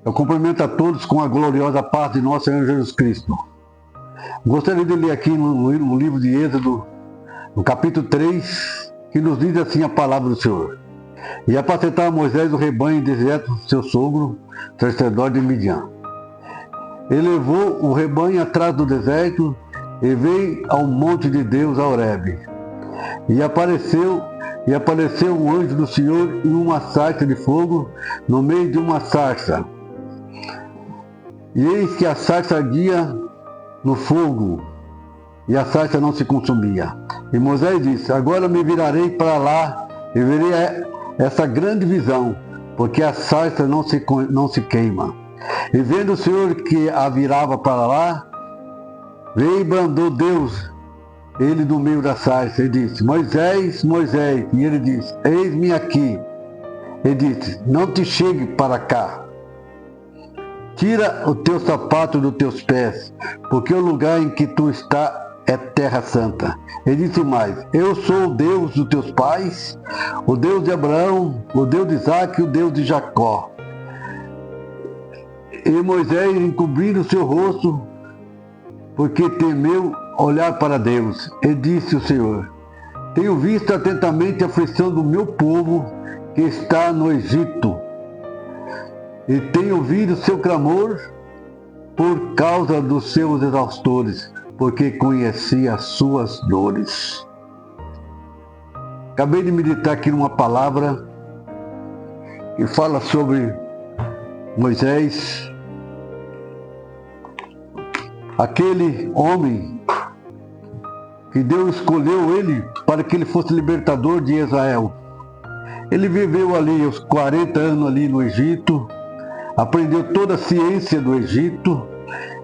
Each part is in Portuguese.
Eu cumprimento a todos com a gloriosa paz de nosso Senhor Jesus Cristo. Gostaria de ler aqui no livro de Êxodo, no capítulo 3, que nos diz assim a palavra do Senhor. E apacentava Moisés o rebanho de Jetro, seu sogro, sacerdote de Midian. Ele levou o rebanho atrás do deserto e veio ao monte de Deus, a Horebe. E apareceu um anjo do Senhor em uma sarça de fogo, no meio de uma sarça. E eis que a sarça ardia no fogo, e a sarça não se consumia. E Moisés disse: agora me virarei para lá e verei essa grande visão, porque a sarça não se queima. E vendo o Senhor que a virava para lá, veio e brandou Deus, ele do meio da sarça, e disse: Moisés, Moisés. E ele disse: eis-me aqui. E disse: não te chegue para cá. Tira o teu sapato dos teus pés, porque o lugar em que tu está é terra santa. Ele disse mais: eu sou o Deus dos teus pais, o Deus de Abraão, o Deus de Isaque e o Deus de Jacó. E Moisés, encobrindo o seu rosto, porque temeu olhar para Deus, e disse o Senhor: tenho visto atentamente a aflição do meu povo que está no Egito, e tenho ouvido seu clamor por causa dos seus exaustores, porque conheci as suas dores. Acabei de meditar aqui numa palavra que fala sobre Moisés, aquele homem que Deus escolheu ele para que ele fosse libertador de Israel. Ele viveu ali os 40 anos ali no Egito, aprendeu toda a ciência do Egito,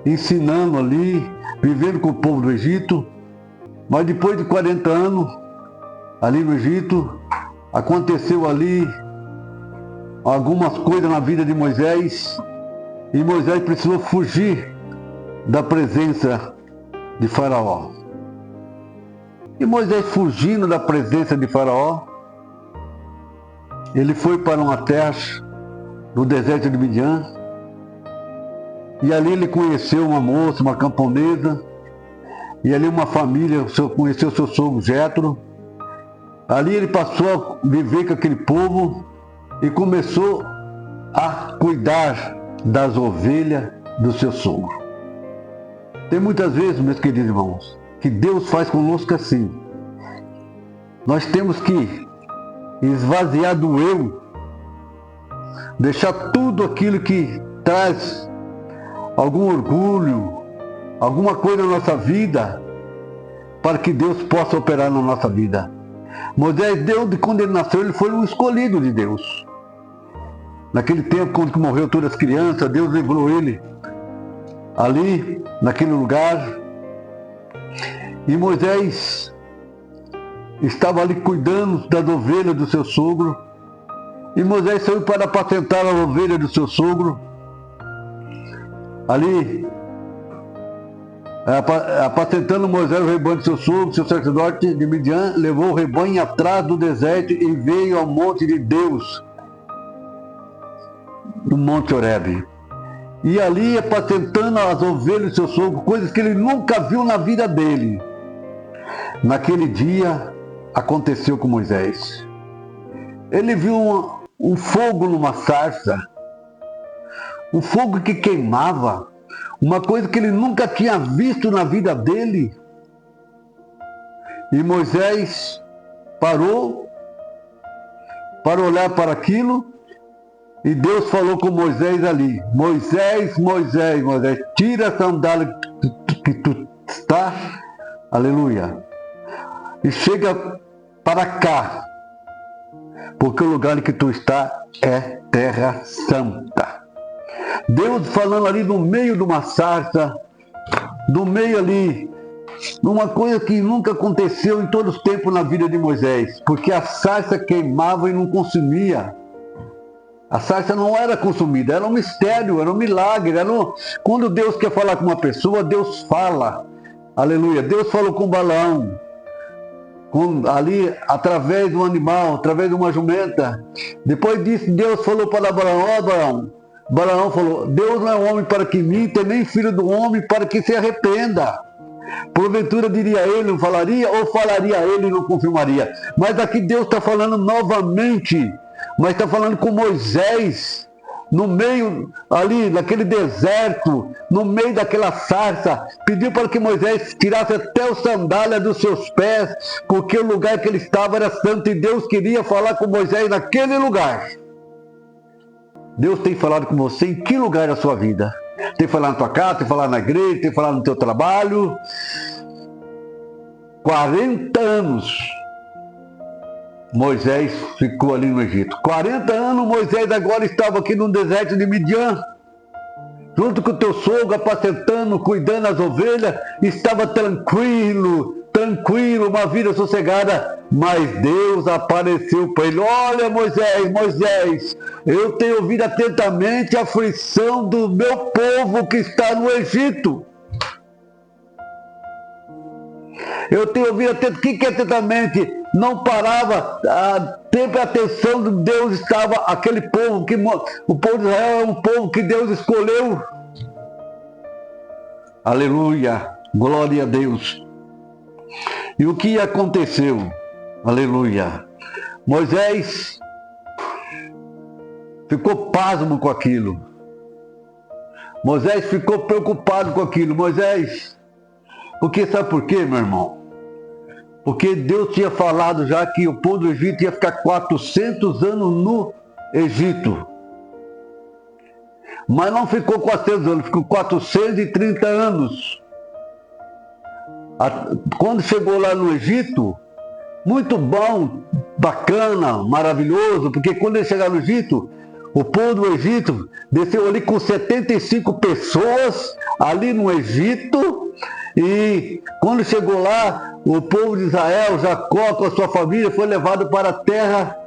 ensinando ali, vivendo com o povo do Egito. Mas depois de 40 anos ali no Egito, aconteceu ali algumas coisas na vida de Moisés, e Moisés precisou fugir da presença de Faraó. E Moisés, fugindo da presença de Faraó, ele foi para uma terra no deserto de Midian, e ali ele conheceu uma moça, uma camponesa, e ali uma família, conheceu seu sogro Jetro. Ali ele passou a viver com aquele povo e começou a cuidar das ovelhas do seu sogro. Tem muitas vezes, meus queridos irmãos, que Deus faz conosco assim. Nós temos que esvaziar do eu, deixar tudo aquilo que traz algum orgulho, alguma coisa na nossa vida, para que Deus possa operar na nossa vida. Moisés, quando ele nasceu, ele foi um escolhido de Deus. Naquele tempo, quando morreu todas as crianças, Deus livrou ele ali, naquele lugar. E Moisés estava ali cuidando das ovelhas do seu sogro. E Moisés saiu para apacentar as ovelhas do seu sogro. Ali, apacentando Moisés o rebanho do seu sogro, seu sacerdote de Midian, levou o rebanho atrás do deserto e veio ao monte de Deus, no monte Horebe. E ali, apacentando as ovelhas do seu sogro, coisas que ele nunca viu na vida dele. Naquele dia, aconteceu com Moisés. Ele viu um fogo numa sarça, um fogo que queimava, uma coisa que ele nunca tinha visto na vida dele. E Moisés parou para olhar para aquilo, e Deus falou com Moisés ali: Moisés, Moisés, Moisés, tira a sandália que tu está, aleluia, e chega para cá, porque o lugar em que tu está é terra santa. Deus falando ali no meio de uma sarça, no meio ali, numa coisa que nunca aconteceu em todos os tempos na vida de Moisés, porque a sarça queimava e não consumia. A sarça não era consumida, era um mistério, era um milagre. Quando Deus quer falar com uma pessoa, Deus fala. Aleluia. Deus falou com Balaão, ali através de um animal, através de uma jumenta. Depois disso, Deus falou para Abraão: ó Abraão, Balaão falou, Deus não é homem para que minta, nem filho do homem para que se arrependa. Porventura diria ele, não falaria, ou falaria ele e não confirmaria. Mas aqui Deus está falando novamente, mas está falando com Moisés, no meio ali, naquele deserto, no meio daquela sarça, pediu para que Moisés tirasse até os sandálias dos seus pés, porque o lugar que ele estava era santo e Deus queria falar com Moisés naquele lugar. Deus tem falado com você em que lugar da sua vida? Tem falado na tua casa, tem falado na igreja, tem falado no teu trabalho. 40 anos Moisés ficou ali no Egito. 40 anos Moisés agora estava aqui no deserto de Midian, junto com o teu sogro, apacentando, cuidando das ovelhas, estava tranquilo, uma vida sossegada, mas Deus apareceu para ele. Olha, Moisés, eu tenho ouvido atentamente a aflição do meu povo que está no Egito. Eu tenho ouvido atentamente, o que é atentamente? Não parava, sempre a atenção de Deus estava aquele povo, o povo de Israel é um povo que Deus escolheu. Aleluia, glória a Deus. E o que aconteceu? Aleluia. Moisés ficou pasmo com aquilo. Moisés ficou preocupado com aquilo. Porque sabe por quê, meu irmão? Porque Deus tinha falado já que o povo do Egito ia ficar 400 anos no Egito. Mas não ficou 400 anos, ficou 430 anos. Quando chegou lá no Egito, muito bom, bacana, maravilhoso, porque quando ele chegar no Egito, o povo do Egito desceu ali com 75 pessoas, ali no Egito, e quando chegou lá, o povo de Israel, Jacó com a sua família, foi levado para a terra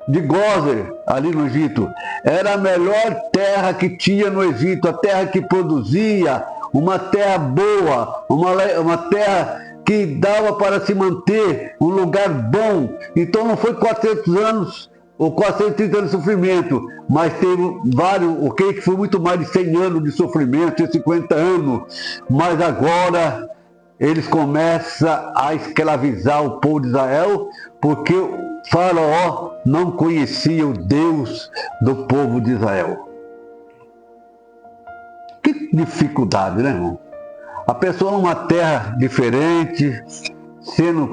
de Gózer, ali no Egito. Era a melhor terra que tinha no Egito, a terra que produzia, uma terra boa, uma terra que dava para se manter, um lugar bom. Então não foi 400 anos ou 430 anos de sofrimento, mas teve vários, que foi muito mais de 100 anos de sofrimento, de 50 anos. Mas agora eles começam a escravizar o povo de Israel, porque o Faraó não conhecia o Deus do povo de Israel. Que dificuldade, né, irmão? A pessoa numa terra diferente,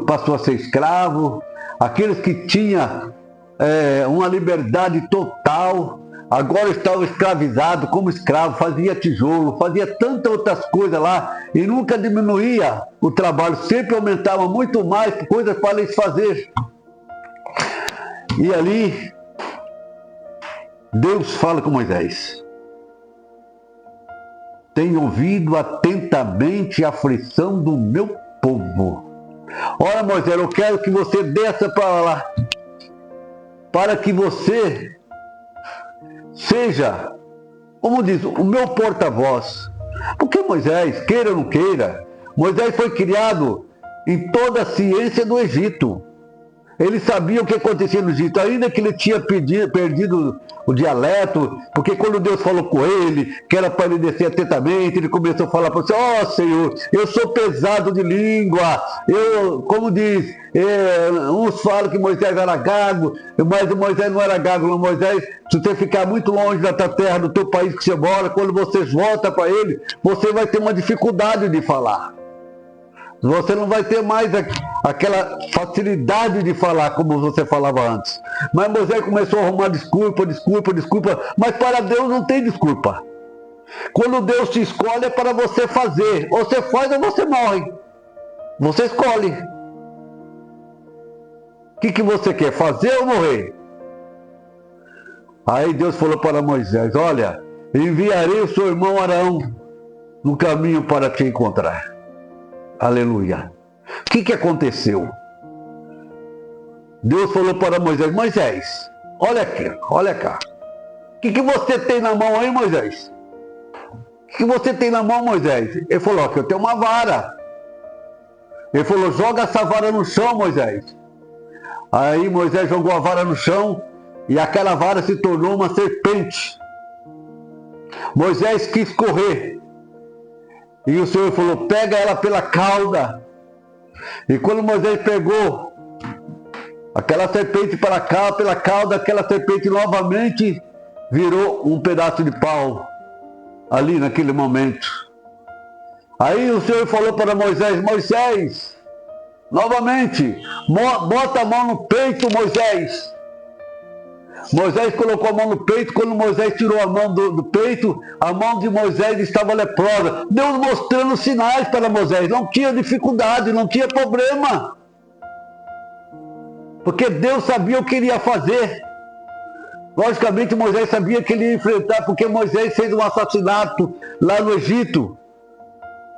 passou a ser escravo, aqueles que tinham uma liberdade total, agora estavam escravizados como escravo, fazia tijolo, fazia tantas outras coisas lá e nunca diminuía o trabalho, sempre aumentava muito mais coisas para eles fazer. E ali, Deus fala com Moisés. Tenho ouvido atentamente a aflição do meu povo. Olha, Moisés, eu quero que você desça para lá, para que você seja, como diz, o meu porta-voz. Porque Moisés, queira ou não queira, Moisés foi criado em toda a ciência do Egito. Ele sabia o que acontecia no Egito, ainda que ele tinha perdido o dialeto, porque quando Deus falou com ele, que era para ele descer atentamente, ele começou a falar para você, ó Senhor, eu sou pesado de língua, como diz, uns falam que Moisés era gago, mas Moisés não era gago, não. Moisés, se você ficar muito longe da tua terra, do teu país que você mora, quando você volta para ele, você vai ter uma dificuldade de falar. Você não vai ter mais aquela facilidade de falar como você falava antes. Mas Moisés começou a arrumar desculpa, mas para Deus não tem desculpa. Quando Deus te escolhe é para você fazer. Ou você faz ou você morre. Você escolhe. O que você quer, fazer ou morrer? Aí Deus falou para Moisés, olha, enviarei o seu irmão Arão no caminho para te encontrar. Aleluia. O que aconteceu? Deus falou para Moisés, Moisés, olha aqui, olha cá. O que você tem na mão aí, Moisés? O que você tem na mão, Moisés? Ele falou, ó, que eu tenho uma vara. Ele falou, joga essa vara no chão, Moisés. Aí Moisés jogou a vara no chão e aquela vara se tornou uma serpente. Moisés quis correr. E o Senhor falou, pega ela pela cauda. E quando Moisés pegou aquela serpente pela cauda, aquela serpente novamente virou um pedaço de pau. Ali naquele momento. Aí o Senhor falou para Moisés, Moisés, novamente, bota a mão no peito, Moisés. Moisés colocou a mão no peito. Quando Moisés tirou a mão do peito, a mão de Moisés estava leprosa. Deus mostrando sinais para Moisés. Não tinha dificuldade, não tinha problema. Porque Deus sabia o que ele ia fazer. Logicamente Moisés sabia que ele ia enfrentar, porque Moisés fez um assassinato lá no Egito.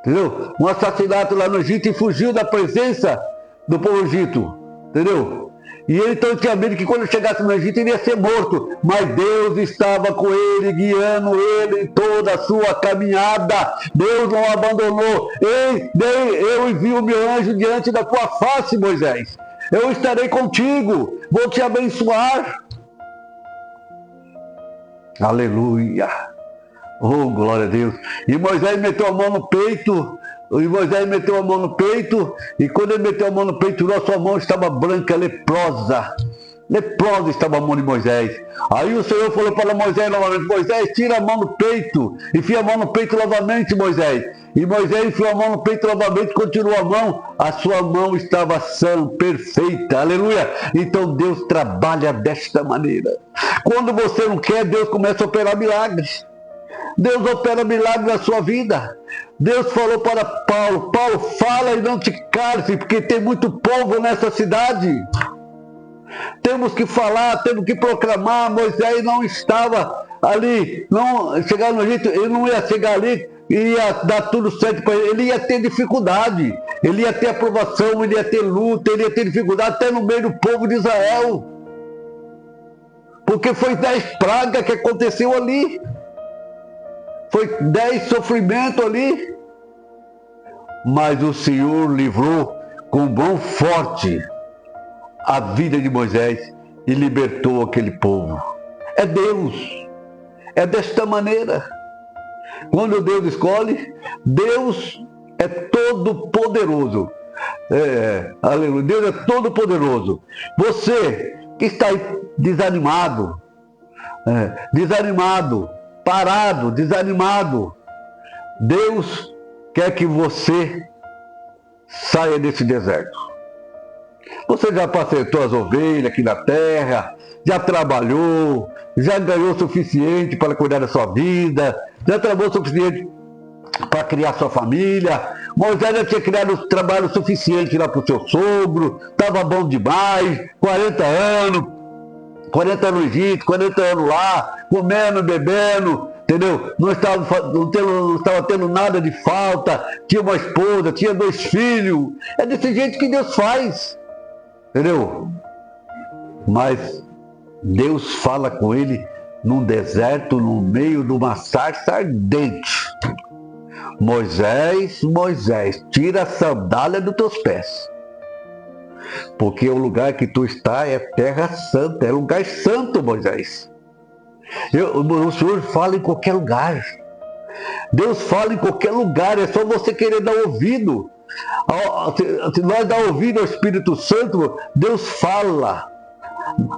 Entendeu? Um assassinato lá no Egito e fugiu da presença do povo egito. Entendeu? E ele então tinha medo que quando chegasse no Egito ele ia ser morto. Mas Deus estava com ele, guiando ele em toda a sua caminhada. Deus não abandonou. Eu envio o meu anjo diante da tua face, Moisés. Eu estarei contigo. Vou te abençoar. Aleluia. Oh, glória a Deus. E Moisés meteu a mão no peito. E quando ele meteu a mão no peito, a sua mão estava branca, leprosa. Leprosa estava a mão de Moisés. Aí o Senhor falou para Moisés novamente, Moisés, tira a mão no peito. Enfia a mão no peito novamente, Moisés. E Moisés enfiou a mão no peito novamente, continuou a mão. A sua mão estava sã, perfeita. Aleluia. Então Deus trabalha desta maneira. Quando você não quer, Deus começa a operar milagres. Deus opera milagres na sua vida. Deus falou para Paulo, Paulo, fala e não te cales, porque tem muito povo nessa cidade. Temos que falar, temos que proclamar. Moisés não estava ali, não chegar no Egito, ele não ia chegar ali e ia dar tudo certo para ele. Ele ia ter dificuldade, ele ia ter aprovação, ele ia ter luta, ele ia ter dificuldade até no meio do povo de Israel. Porque foi 10 pragas que aconteceu ali. Foi 10 sofrimentos ali. Mas o Senhor livrou com mão forte a vida de Moisés e libertou aquele povo. É Deus. É desta maneira. Quando Deus escolhe, Deus é todo poderoso. Aleluia. Deus é todo poderoso. Você que está aí desanimado, parado, desanimado, Deus quer que você saia desse deserto. Você já pacentou as ovelhas aqui na terra, já trabalhou, já ganhou o suficiente para cuidar da sua vida, já trabalhou o suficiente para criar sua família. Moisés já tinha criado trabalho suficiente lá para o seu sogro, estava bom demais, 40 anos no Egito, 40 anos lá, comendo, bebendo, entendeu? Não estava tendo nada de falta, tinha uma esposa, tinha 2 filhos. É desse jeito que Deus faz, entendeu? Mas Deus fala com ele num deserto, no meio de uma sarça ardente. Moisés, Moisés, tira a sandália dos teus pés. Porque o lugar que tu está é terra santa, é lugar santo, Moisés. O Senhor fala em qualquer lugar. Deus fala em qualquer lugar, é só você querer dar ouvido. Se nós dar ouvido ao Espírito Santo, Deus fala.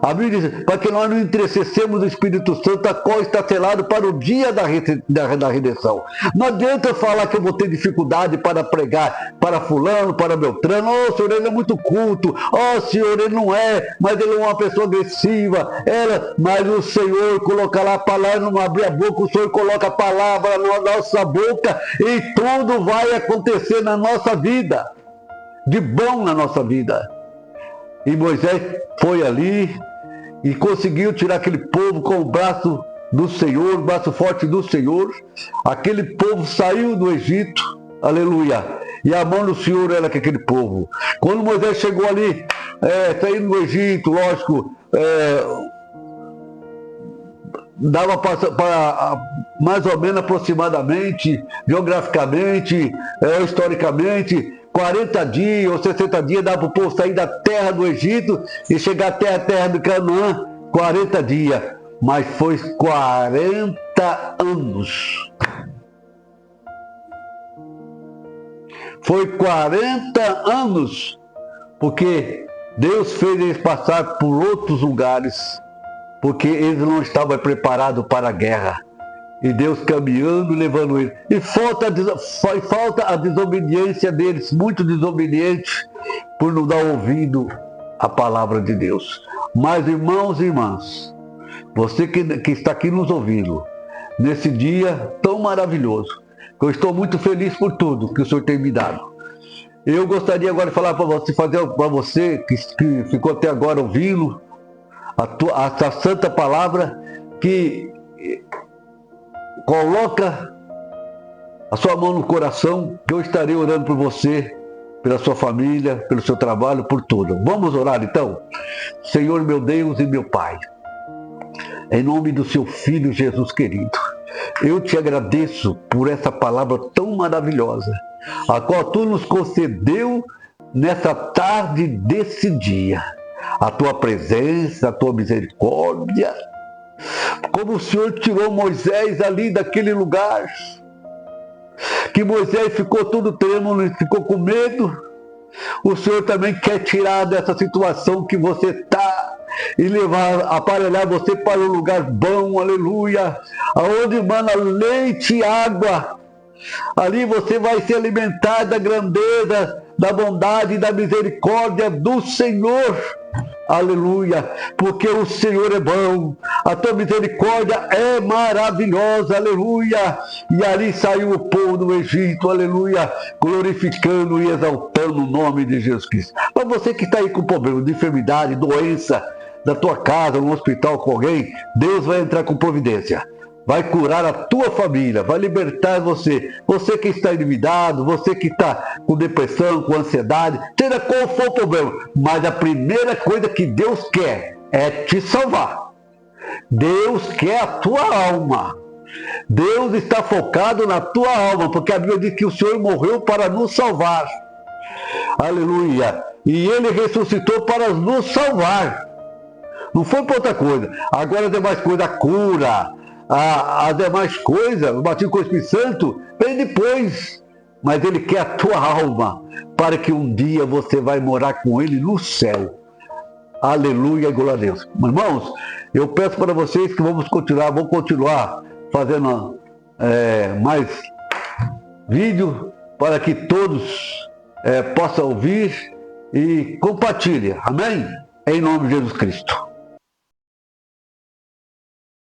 A Bíblia diz, para que nós não entristecemos o Espírito Santo, a qual está selado para o dia da redenção. Não adianta eu falar que eu vou ter dificuldade para pregar para fulano, para Beltrano. Oh, Senhor, ele é muito culto. Oh, Senhor, ele não é, mas ele é uma pessoa agressiva. Mas o Senhor colocará a palavra, não abrir a boca, o Senhor coloca a palavra na nossa boca e tudo vai acontecer na nossa vida, de bom na nossa vida. E Moisés foi ali e conseguiu tirar aquele povo com o braço do Senhor, o braço forte do Senhor. Aquele povo saiu do Egito, aleluia. E a mão do Senhor era com aquele povo. Quando Moisés chegou ali, saindo do Egito, lógico, dava para mais ou menos aproximadamente, geograficamente, historicamente, 40 dias ou 60 dias dava para o povo sair da terra do Egito e chegar até a terra de Canaã, 40 dias. Mas foi 40 40 anos. Foi 40 anos, porque Deus fez eles passar por outros lugares, porque eles não estavam preparados para a guerra. E Deus caminhando, levando eles. E falta a desobediência deles, muito desobedientes, por não dar ouvido à palavra de Deus. Mas, irmãos e irmãs, você que está aqui nos ouvindo, nesse dia tão maravilhoso, eu estou muito feliz por tudo que o Senhor tem me dado. Eu gostaria agora de falar para você, fazer para você que ficou até agora ouvindo a santa palavra, que coloca a sua mão no coração, que eu estarei orando por você, pela sua família, pelo seu trabalho, por tudo. Vamos orar então? Senhor meu Deus e meu Pai, em nome do seu Filho Jesus querido, eu te agradeço por essa palavra tão maravilhosa, a qual tu nos concedeu nessa tarde desse dia. A tua presença, a tua misericórdia, como o Senhor tirou Moisés ali daquele lugar, que Moisés ficou todo trêmulo, ficou com medo. O Senhor também quer tirar dessa situação que você está e aparelhar você para um lugar bom, aleluia, aonde emana leite e água. Ali você vai se alimentar da grandeza, da bondade e da misericórdia do Senhor. Aleluia, porque o Senhor é bom, a tua misericórdia é maravilhosa, aleluia. E ali saiu o povo do Egito, aleluia, glorificando e exaltando o nome de Jesus Cristo. Mas você que está aí com problema de enfermidade, doença, da tua casa, no hospital com alguém, Deus vai entrar com providência. Vai curar a tua família, vai libertar você. Você que está endividado, você que está com depressão, com ansiedade, seja qual for o problema. Mas a primeira coisa que Deus quer é te salvar. Deus quer a tua alma. Deus está focado na tua alma, porque a Bíblia diz que o Senhor morreu para nos salvar. Aleluia. E Ele ressuscitou para nos salvar. Não foi para outra coisa. Agora as demais coisas, a cura, as demais coisas, o batismo com o Espírito Santo, vem depois. Mas Ele quer a tua alma, para que um dia você vai morar com Ele no céu. Aleluia e glória a Deus. Irmãos, eu peço para vocês que vamos continuar fazendo mais vídeo, para que todos possam ouvir e compartilhem. Amém? Em nome de Jesus Cristo.